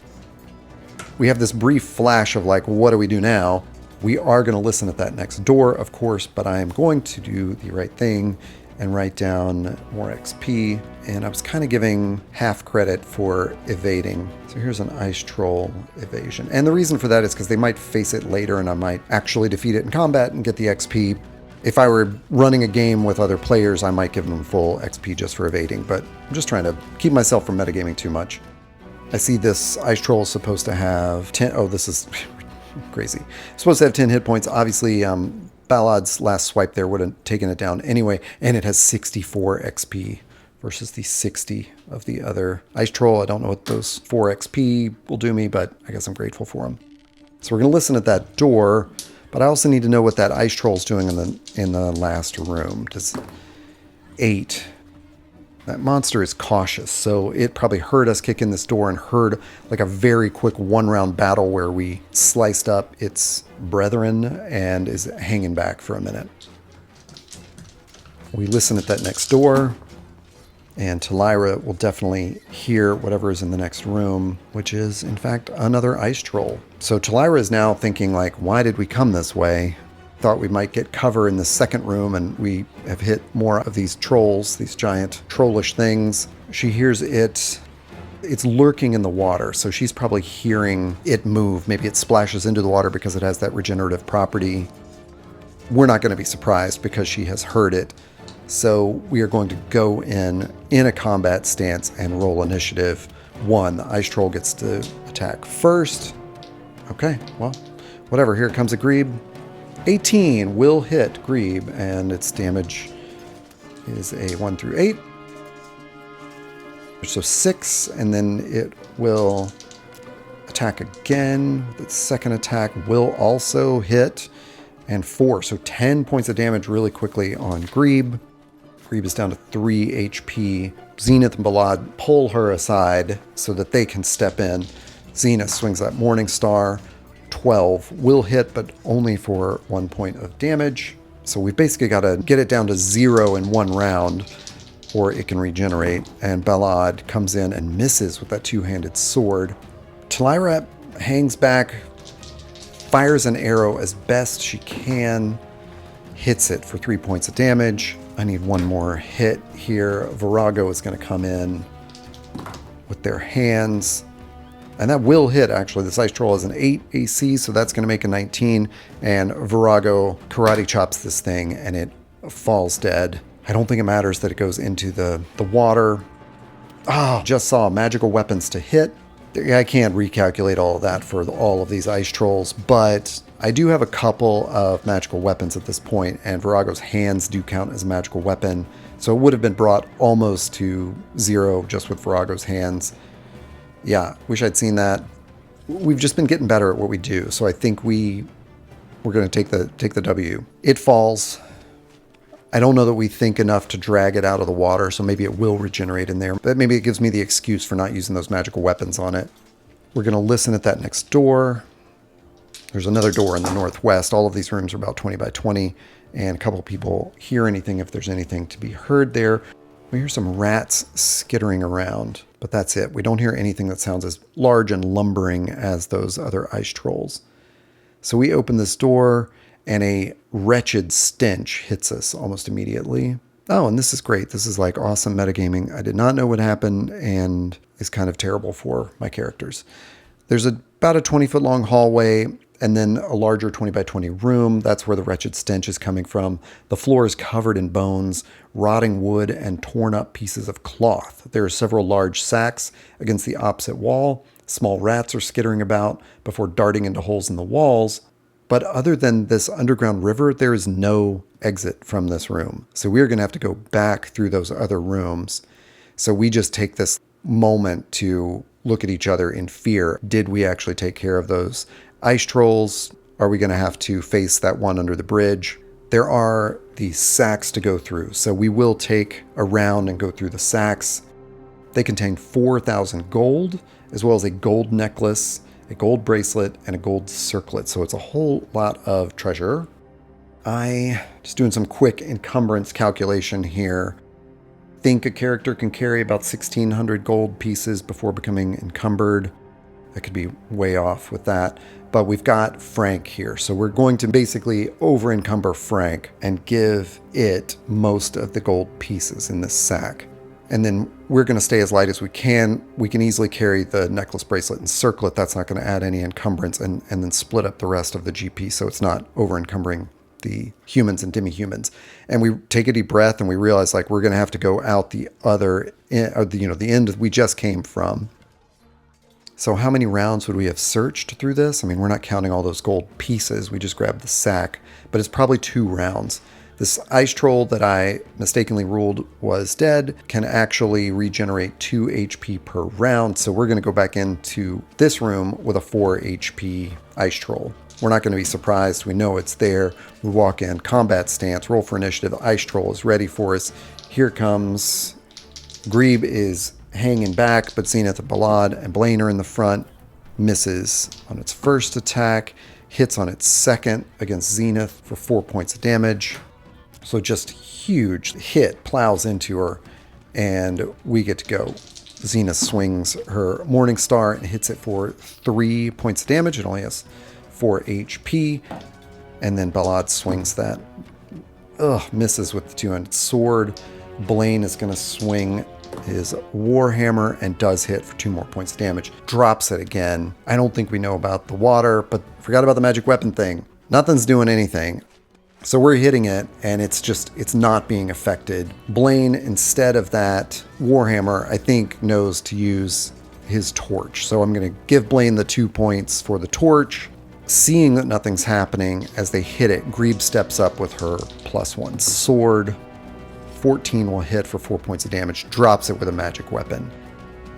We have this brief flash of like, what do we do now? We are going to listen at that next door, of course, but I am going to do the right thing and write down more XP. And I was kind of giving half credit for evading. So here's an ice troll evasion. And the reason for that is because they might face it later and I might actually defeat it in combat and get the XP. If I were running a game with other players, I might give them full XP just for evading, but I'm just trying to keep myself from metagaming too much. I see this ice troll is supposed to have 10. Oh, this is crazy. Supposed to have 10 hit points. Obviously, Ballad's last swipe there would have taken it down anyway, and it has 64 XP versus the 60 of the other ice troll. I don't know what those 4 XP will do me, but I guess I'm grateful for them. So we're going to listen at that door, but I also need to know what that ice troll's doing in the last room. Does 8. That monster is cautious, so it probably heard us kick in this door and heard like a very quick 1-round battle where we sliced up its brethren and is hanging back for a minute. We listen at that next door, and Talira will definitely hear whatever is in the next room, which is, in fact, another ice troll. So Talira is now thinking like, why did we come this way? Thought we might get cover in the second room, and we have hit more of these trolls, these giant trollish things. She hears it. It's lurking in the water, so she's probably hearing it move. Maybe it splashes into the water because it has that regenerative property. We're not going to be surprised because she has heard it. So we are going to go in a combat stance and roll initiative 1. The ice troll gets to attack first. Okay, well, whatever. Here comes a Grebe. 18 will hit Grebe, and its damage is a 1 through 8. So 6, and then it will attack again. The second attack will also hit, and 4. So 10 points of damage really quickly on Grebe. Grebe is down to 3 HP. Zenith and Balad pull her aside so that they can step in. Zenith swings that Morning Star. 12 will hit, but only for 1 point of damage. So we've basically got to get it down to 0 in 1 round, or it can regenerate. And Balad comes in and misses with that two-handed sword. Talira hangs back, fires an arrow as best she can, hits it for 3 points of damage. I need one more hit here. Virago is going to come in with their hands. And that will hit, actually. This ice troll has an 8 AC, so that's going to make a 19. And Virago karate chops this thing, and it falls dead. I don't think it matters that it goes into the water. Just saw magical weapons to hit. I can't recalculate all of that for all of these ice trolls, but I do have a couple of magical weapons at this point, and Virago's hands do count as a magical weapon. So it would have been brought almost to 0 just with Virago's hands. Yeah, wish I'd seen that. We've just been getting better at what we do, so I think we're going to take the W. It falls. I don't know that we think enough to drag it out of the water, so maybe it will regenerate in there. But maybe it gives me the excuse for not using those magical weapons on it. We're going to listen at that next door. There's another door in the northwest. All of these rooms are about 20 by 20, and a couple of people hear anything if there's anything to be heard there. We hear some rats skittering around, but that's it. We don't hear anything that sounds as large and lumbering as those other ice trolls. So we open this door, and a wretched stench hits us almost immediately. Oh, and this is great. This is like awesome metagaming. I did not know what happened, and is kind of terrible for my characters. There's about a 20-foot long hallway, and then a larger 20 by 20 room. That's where the wretched stench is coming from. The floor is covered in bones, rotting wood, and torn up pieces of cloth. There are several large sacks against the opposite wall. Small rats are skittering about before darting into holes in the walls. But other than this underground river, there is no exit from this room. So we're going to have to go back through those other rooms. So we just take this moment to look at each other in fear. Did we actually take care of those ice trolls? Are we going to have to face that one under the bridge? There are these sacks to go through. So we will take a round and go through the sacks. They contain 4,000 gold, as well as a gold necklace, a gold bracelet, and a gold circlet. So it's a whole lot of treasure. Just doing some quick encumbrance calculation here. Think a character can carry about 1,600 gold pieces before becoming encumbered. I could be way off with that. But we've got Frank here. So we're going to basically over-encumber Frank and give it most of the gold pieces in this sack. And then we're going to stay as light as we can. We can easily carry the necklace, bracelet, and circlet. That's not going to add any encumbrance, and then split up the rest of the GP so it's not over-encumbering the humans and demi-humans. And we take a deep breath and we realize like we're going to have to go out the other, the end we just came from. So how many rounds would we have searched through this? I mean, we're not counting all those gold pieces. We just grabbed the sack, but it's probably 2 rounds. This ice troll that I mistakenly ruled was dead can actually regenerate 2 HP per round. So we're going to go back into this room with a 4 HP ice troll. We're not going to be surprised. We know it's there. We walk in, combat stance, roll for initiative. Ice troll is ready for us. Here comes Grebe is hanging back, but Zenith, Balad, and Blaine are in the front. Misses on its first attack. Hits on its second against Zenith for 4 points of damage. So just huge hit, plows into her, and we get to go. Zenith swings her Morning Star and hits it for 3 points of damage. It only has 4 HP. And then Balad swings that. Misses with the two-handed sword. Blaine is going to swing his Warhammer and does hit for 2 more points of damage. Drops it again. I don't think we know about the water, but forgot about the magic weapon thing. Nothing's doing anything. So we're hitting it, and it's not being affected. Blaine, instead of that Warhammer, I think knows to use his torch. So I'm going to give Blaine the 2 points for the torch. Seeing that nothing's happening as they hit it, Grebe steps up with her +1 sword. 14 will hit for 4 points of damage, drops it with a magic weapon.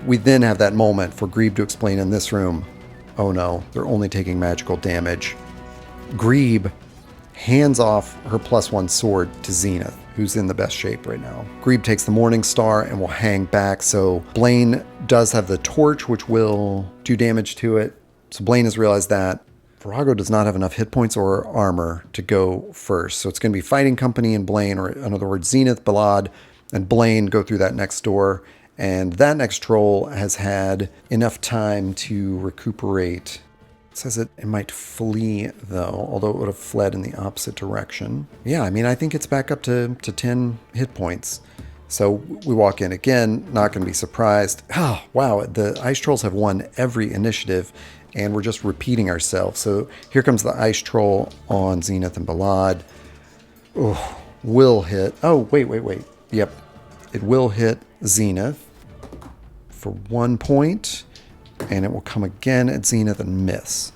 We then have that moment for Grebe to explain in this room, oh no, they're only taking magical damage. Grebe hands off her +1 sword to Zenith, who's in the best shape right now. Grebe takes the Morning Star and will hang back, so Blaine does have the torch, which will do damage to it. So Blaine has realized that. Virago does not have enough hit points or armor to go first. So it's going to be Fighting Company and Blaine, or in other words, Zenith, Balad, and Blaine go through that next door. And that next troll has had enough time to recuperate. It says it might flee, though, although it would have fled in the opposite direction. Yeah, I mean, I think it's back up to 10 hit points. So we walk in again, not going to be surprised. Oh, wow, the Ice Trolls have won every initiative, and we're just repeating ourselves. So here comes the Ice Troll on Zenith and Balad. Oh, will hit. Oh, wait. Yep, it will hit Zenith for 1 point, and it will come again at Zenith and miss.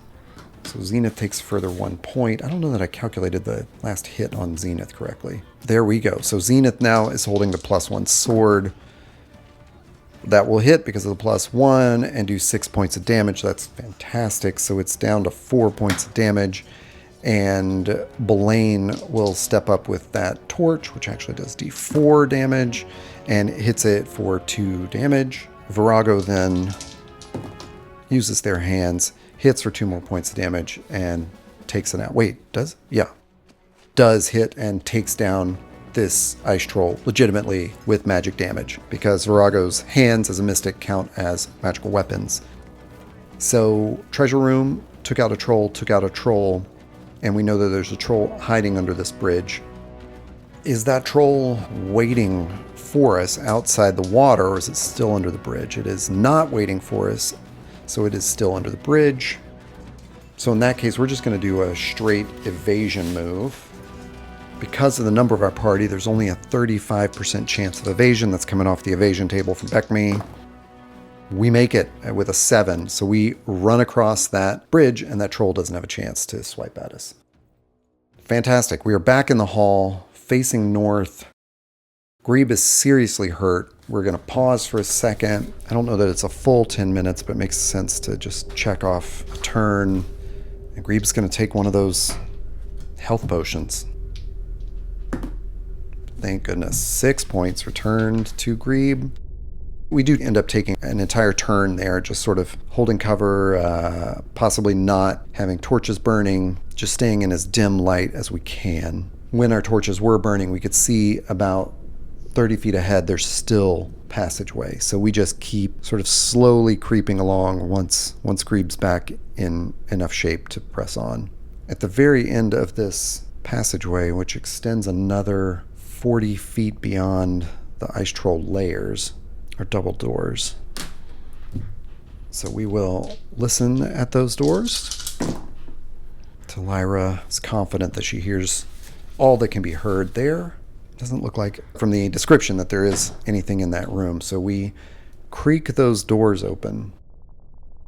So Zenith takes further 1 point. I don't know that I calculated the last hit on Zenith correctly. There we go. So Zenith now is holding the +1 sword. That will hit because of the +1 and do 6 points of damage. That's fantastic. So it's down to 4 points of damage. And Blaine will step up with that torch, which actually does D4 damage, and hits it for 2 damage. Virago then uses their hands, hits for 2 more points of damage, and takes it out. Wait, does? Yeah. Does hit and takes down this Ice Troll legitimately with magic damage, because Virago's hands as a mystic count as magical weapons. So Treasure Room took out a troll, and we know that there's a troll hiding under this bridge. Is that troll waiting for us outside the water, or is it still under the bridge? It is not waiting for us, so it is still under the bridge. So in that case, we're just going to do a straight evasion move. Because of the number of our party, there's only a 35% chance of evasion. That's coming off the evasion table from Beckme. We make it with a 7, so we run across that bridge, and that troll doesn't have a chance to swipe at us. Fantastic. We are back in the hall, facing north. Grebe is seriously hurt. We're going to pause for a second. I don't know that it's a full 10 minutes, but it makes sense to just check off a turn. And Grebe's going to take one of those health potions. Thank goodness. 6 points returned to Grebe. We do end up taking an entire turn there, just sort of holding cover, possibly not having torches burning, just staying in as dim light as we can. When our torches were burning, we could see about 30 feet ahead, there's still passageway. So we just keep sort of slowly creeping along once Grebe's back in enough shape to press on. At the very end of this passageway, which extends another 40 feet beyond the Ice Troll lairs, are double doors. So we will listen at those doors. Lyra is confident that she hears all that can be heard there. Doesn't look like from the description that there is anything in that room. So we creak those doors open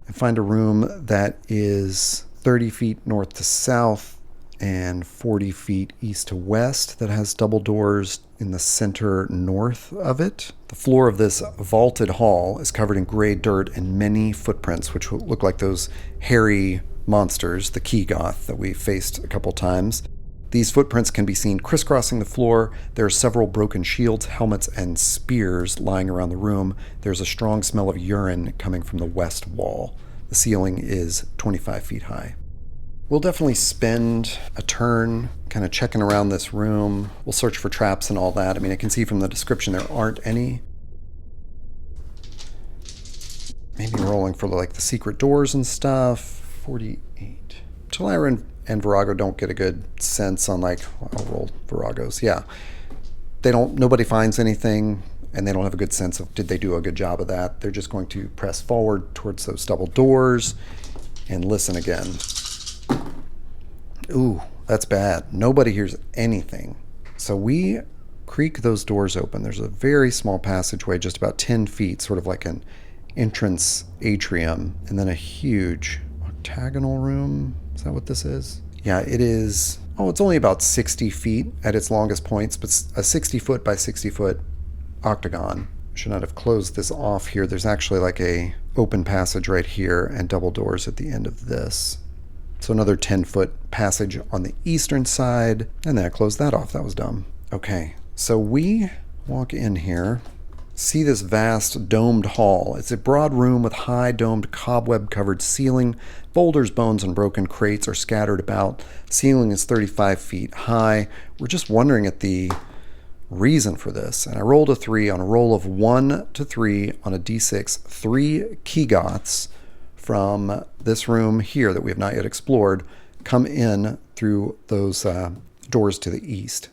and find a room that is 30 feet north to south and 40 feet east to west that has double doors in the center north of it. The floor of this vaulted hall is covered in gray dirt and many footprints, which look like those hairy monsters, the key goth that we faced a couple times. These footprints can be seen crisscrossing the floor. There are several broken shields, helmets, and spears lying around the room. There's a strong smell of urine coming from the west wall. The ceiling is 25 feet high. We'll definitely spend a turn kind of checking around this room. We'll search for traps and all that. I mean, I can see from the description there aren't any. Maybe rolling for like the secret doors and stuff. 48. Lyra and Virago don't get a good sense on like, I'll roll Virago's. Yeah. Nobody finds anything, and they don't have a good sense of did they do a good job of that. They're just going to press forward towards those double doors and listen again. Ooh, that's bad. Nobody hears anything. So we creak those doors open. There's a very small passageway, just about 10 feet, sort of like an entrance atrium, and then a huge octagonal room. Is that what this is? Yeah, it is. Oh, it's only about 60 feet at its longest points, but a 60 foot by 60 foot octagon. I should not have closed this off here. There's actually like a open passage right here and double doors at the end of this. So another 10-foot passage on the eastern side, and then I closed that off. That was dumb. Okay, so we walk in here, See this vast domed hall. It's a broad room with high domed cobweb-covered ceiling. Boulders, bones, and broken crates are scattered about. Ceiling is 35 feet high. We're just wondering at the reason for this. And I rolled a 3 on a roll of 1 to 3 on a d6. 3 key goths from this room here that we have not yet explored come in through those doors to the east.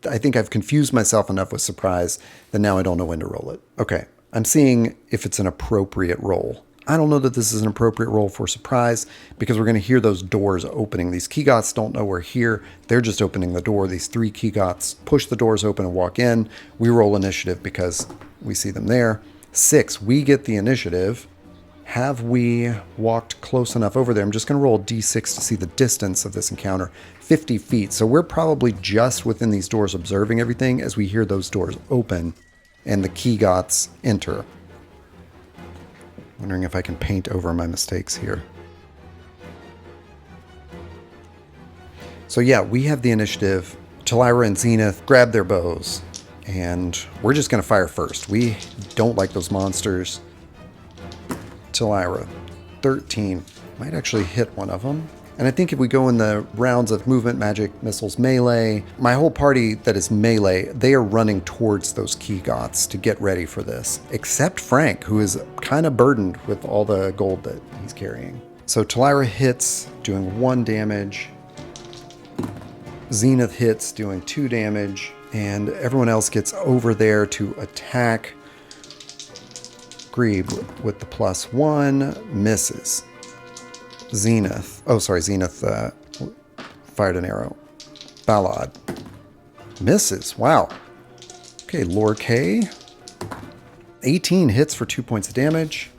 I think I've confused myself enough with surprise that now I don't know when to roll it. Okay, I'm seeing if it's an appropriate roll. I don't know that this is an appropriate roll for surprise because we're going to hear those doors opening. These key goths don't know we're here. They're just opening the door. These 3 key goths push the doors open and walk in. We roll initiative because we see them there. 6, we get the initiative. Have we walked close enough over there? I'm just going to roll a d6 to see the distance of this encounter. 50 feet. So we're probably just within these doors observing everything as we hear those doors open and the key goths enter. Wondering if I can paint over my mistakes here. So yeah, we have the initiative. Talira and Zenith grab their bows and we're just going to fire first. We don't like those monsters. Talira, 13. Might actually hit one of them. And I think if we go in the rounds of movement, magic, missiles, melee, my whole party that is melee, they are running towards those key goths to get ready for this. Except Frank, who is kind of burdened with all the gold that he's carrying. So Talira hits, doing 1 damage. Zenith hits, doing 2 damage. And everyone else gets over there to attack. Grebe with the +1 misses. Zenith fired an arrow. Ballad misses. Wow. Okay, Lore K. 18 hits for 2 points of damage.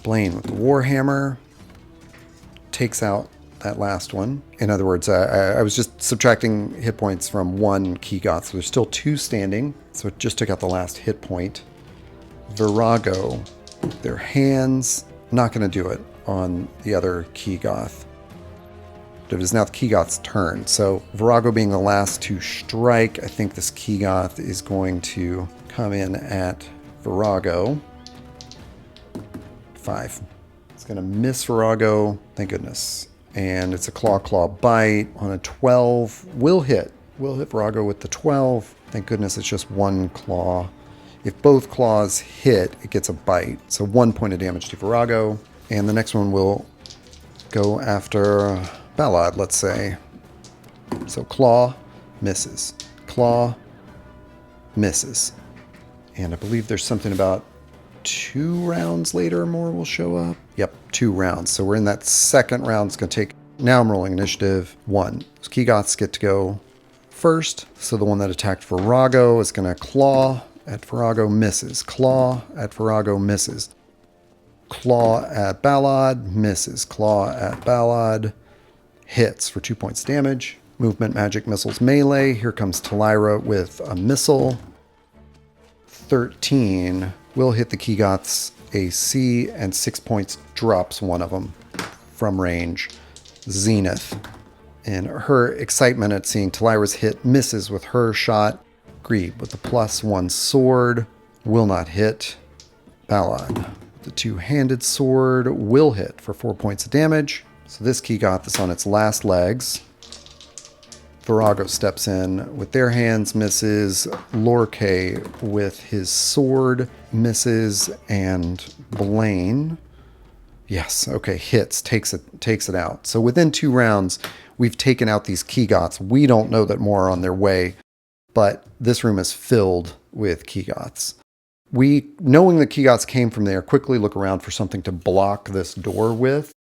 Blaine with the Warhammer takes out that last one. In other words, I was just subtracting hit points from 1 key goth, so there's still 2 standing. So it just took out the last hit point. Virago, their hands, not going to do it on the other key goth. It is now the key goth's turn. So Virago being the last to strike, I think this key goth is going to come in at Virago. 5. It's going to miss Virago, thank goodness. And it's a claw bite on a 12. Will hit Virago with the 12. Thank goodness it's just 1 claw. If both claws hit, it gets a bite. So 1 point of damage to Virago. And the next one will go after Ballad, let's say. So claw, misses. Claw, misses. And I believe there's something about 2 rounds later more will show up. Yep, 2 rounds. So we're in that second round. It's going to take... Now I'm rolling initiative 1. Those key goths get to go first. So the one that attacked Virago is going to claw at Virago, misses. Claw at Virago, misses. Claw at Ballad, misses. Claw at Ballad, hits for 2 points damage. Movement, magic, missiles, melee. Here comes Talira with a missile. 13 will hit the key goth's AC, and 6 points drops one of them from range. Zenith, in her excitement at seeing Talira's hit, misses with her shot. Grebe with the +1 sword will not hit. Ballad, the 2-handed sword will hit for 4 points of damage. So this key goth is on its last legs. Virago steps in with their hands, misses. Lorke with his sword misses, and Blaine, yes, okay, hits, takes it out. So within 2 rounds, we've taken out these key goths. We don't know that more are on their way, but this room is filled with key goths. We, knowing the key goths came from there, quickly look around for something to block this door with.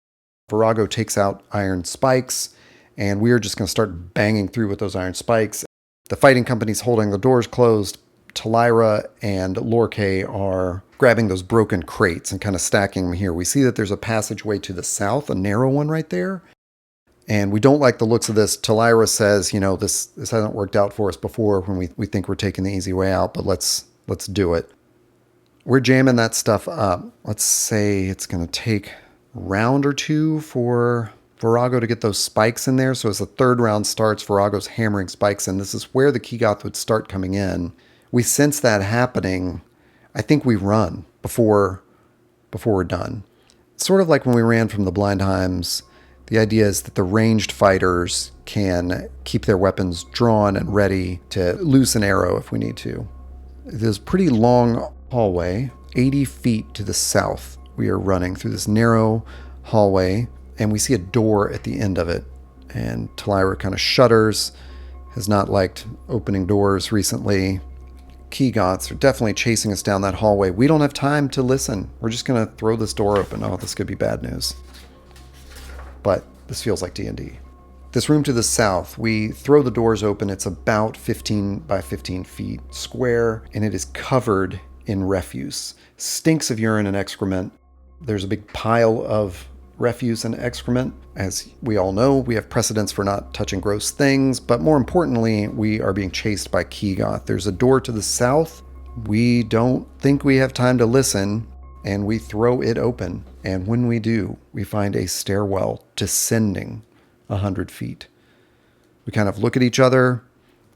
Virago takes out iron spikes, and we are just going to start banging through with those iron spikes. The fighting company's holding the doors closed. Talira and Lorke are grabbing those broken crates and kind of stacking them here. We see that there's a passageway to the south, a narrow one right there. And we don't like the looks of this. Talira says, you know, this hasn't worked out for us before when we think we're taking the easy way out, but let's do it. We're jamming that stuff up. Let's say it's going to take a round or 2 for Virago to get those spikes in there. So as the third round starts, Virago's hammering spikes in. This is where the Keegoth would start coming in. We sense that happening. I think we run before we're done. Sort of like when we ran from the Blindheims, the idea is that the ranged fighters can keep their weapons drawn and ready to loose an arrow if we need to. There's a pretty long hallway, 80 feet to the south. We are running through this narrow hallway, and we see a door at the end of it. And Talira kind of shudders, has not liked opening doors recently. Keegoths are definitely chasing us down that hallway. We don't have time to listen. We're just going to throw this door open. Oh, this could be bad news. But this feels like D&D. This room to the south, we throw the doors open. It's about 15 by 15 feet square, and it is covered in refuse. Stinks of urine and excrement. There's a big pile of refuse and excrement. As we all know, we have precedents for not touching gross things, but more importantly, we are being chased by Keegoth. There's a door to the south. We don't think we have time to listen, and we throw it open. And when we do, we find a stairwell descending 100 feet. We kind of look at each other.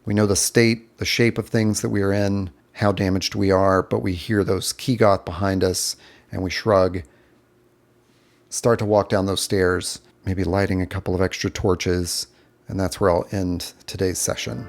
We know the state, the shape of things that we are in, how damaged we are, but we hear those Keegoth behind us, and we shrug, start to walk down those stairs, maybe lighting a couple of extra torches, and that's where I'll end today's session.